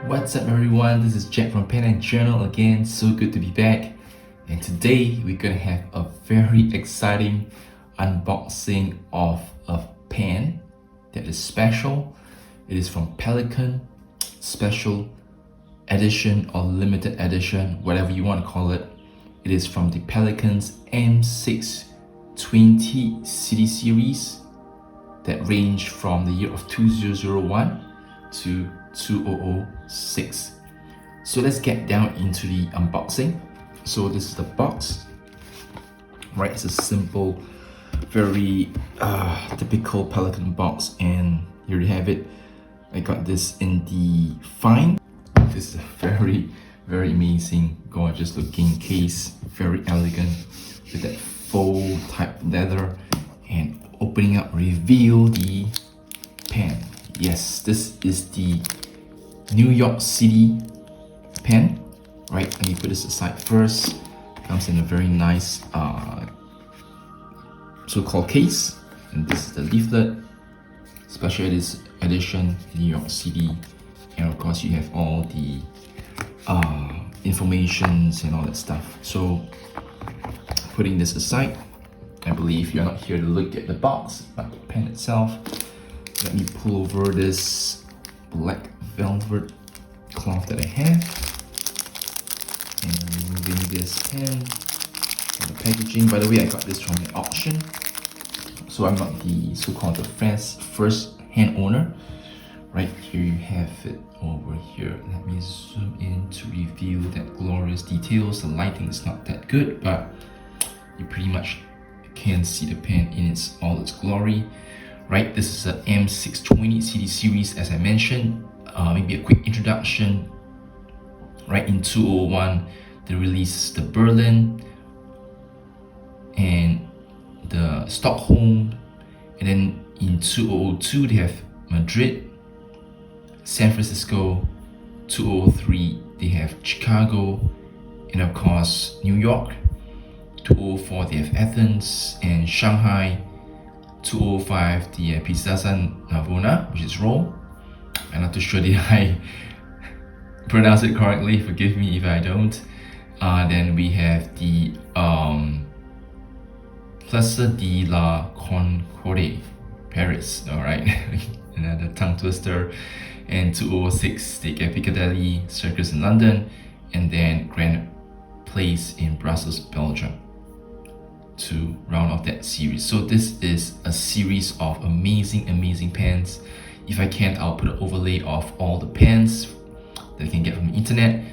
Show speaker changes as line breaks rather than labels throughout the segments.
What's up everyone, this is Jack from Pen and Journal again, so good to be back. And today we're gonna have a very exciting unboxing of a pen that is special. It is from Pelikan, special edition or limited edition, whatever you want to call it. It is from the Pelikan's M620 CD series that range from the year of 2001 to 2006. So let's get down into the unboxing. So this is the box, right? It's a simple, very typical Pelikan box, and here you have it. I got this in the fine. This is a very amazing, gorgeous looking case, very elegant with that faux type leather, and opening up reveal the pen. Yes, this is the New York City pen, right? Let me put this aside first. Comes in a very nice so-called case, and this is the leaflet, special edition New York City, and of course you have all the informations and all that stuff. So putting this aside, I believe you're not here to look at the box but the pen itself. Let me pull over this black velvet cloth that I have, and removing this pen and the packaging. By the way, I got this from the auction, so I'm not the so-called first hand owner. Right here you have it over here. Let me zoom in to reveal that glorious details. The lighting is not that good, but you pretty much can see the pen in all its glory. Right, this is an M620 CD series, as I mentioned. Maybe a quick introduction. Right, in 2001, they released the Berlin and the Stockholm, and then in 2002 they have Madrid, San Francisco. 2003 they have Chicago, and of course New York. 2004 they have Athens and Shanghai. 2005 the Piazza Navona, which is Rome. I'm not too sure did I pronounce it correctly, forgive me if I don't. Then we have the Place de la Concorde, Paris, alright. Another tongue twister. And 2006 they get Piccadilly Circus in London, and then Grand Place in Brussels, Belgium, to round off that series. So this is a series of amazing pens. If I can, I'll put an overlay of all the pens that I can get from the internet,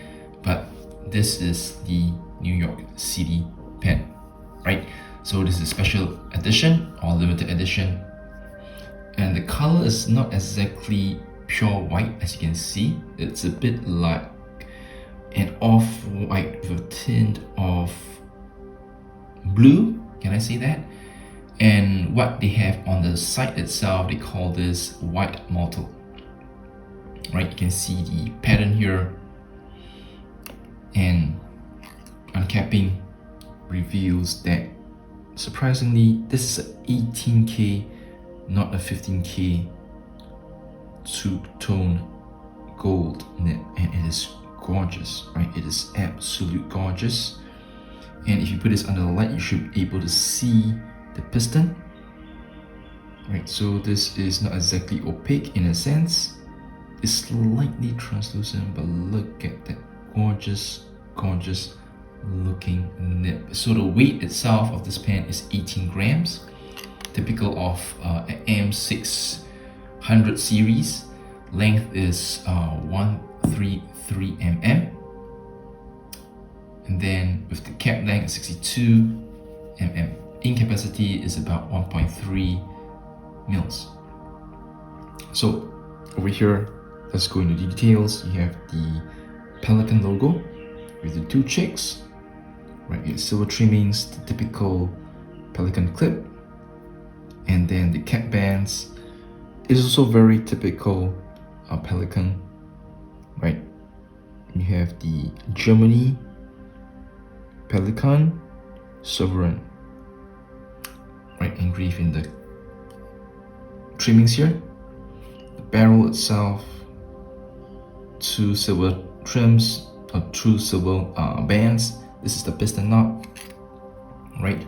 but this is the New York City pen, right? So this is a special edition or limited edition, and the color is not exactly pure white, as you can see. It's a bit like an off-white with a tint of blue, can I say that? And what they have on the side itself, they call this white mottled. Right, you can see the pattern here, and uncapping reveals that surprisingly this is a 18K, not a 15K two-tone gold nib, and it is gorgeous, right? It is absolute gorgeous. And if you put this under the light, you should be able to see the piston, right? So this is not exactly opaque in a sense. It's slightly translucent, but look at that gorgeous looking nib. So the weight itself of this pen is 18 grams, typical of an M600 series. Length is 133 mm. And then with the cap length 62 mm. Ink capacity is about 1.3 mils. So over here, let's go into the details. You have the Pelikan logo with the two chicks, right? You have silver trimmings, the typical Pelikan clip, and then the cap bands is also very typical Pelikan, right? You have the Germany Pelikan Sovereign, right, engraved in the trimmings here. The barrel itself two silver trims or two silver bands. This is the piston knob, right?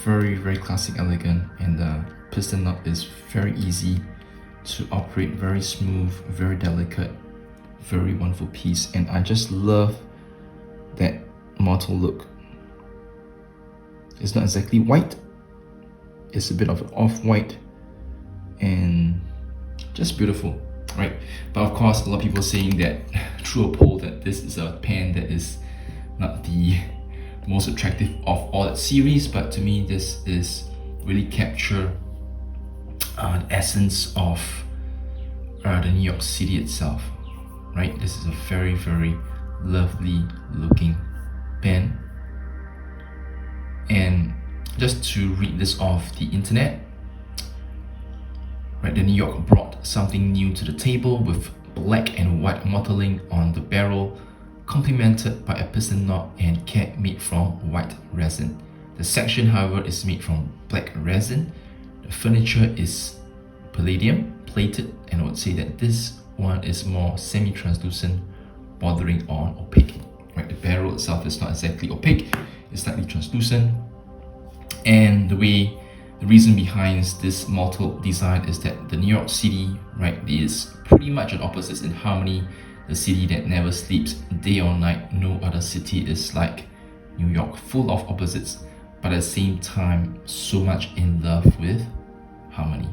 Very classic, elegant, and the piston knob is very easy to operate, very smooth, very delicate, very wonderful piece. And I just love that motto look. It's not exactly white, it's a bit of an off-white, and just beautiful, right? But of course, a lot of people saying that through a poll that this is a pen that is not the most attractive of all that series, but to me this is really capture the essence of the New York City itself, right? This is a very lovely looking pen. And just to read this off the internet, right, the New York brought something new to the table with black and white mottling on the barrel, complemented by a piston knob and cap made from white resin. The section, however, is made from black resin. The furniture is palladium plated, and I would say that this one is more semi-translucent, bordering on opaque. Right, the barrel itself is not exactly opaque, it's slightly translucent. And the reason behind this motto design is that the New York City, right, is pretty much an opposite in harmony. The city that never sleeps day or night. No other city is like New York, full of opposites, but at the same time, so much in love with harmony.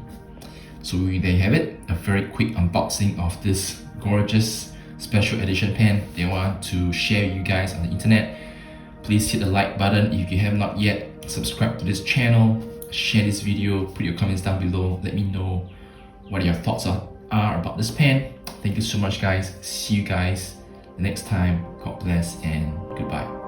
So there you have it, a very quick unboxing of this gorgeous special edition pen they want to share with you guys on the internet. Please hit the like button if you have not yet. Subscribe to this channel, share this video, put your comments down below. Let me know what your thoughts are about this pen. Thank you so much, guys. See you guys the next time. God bless and goodbye.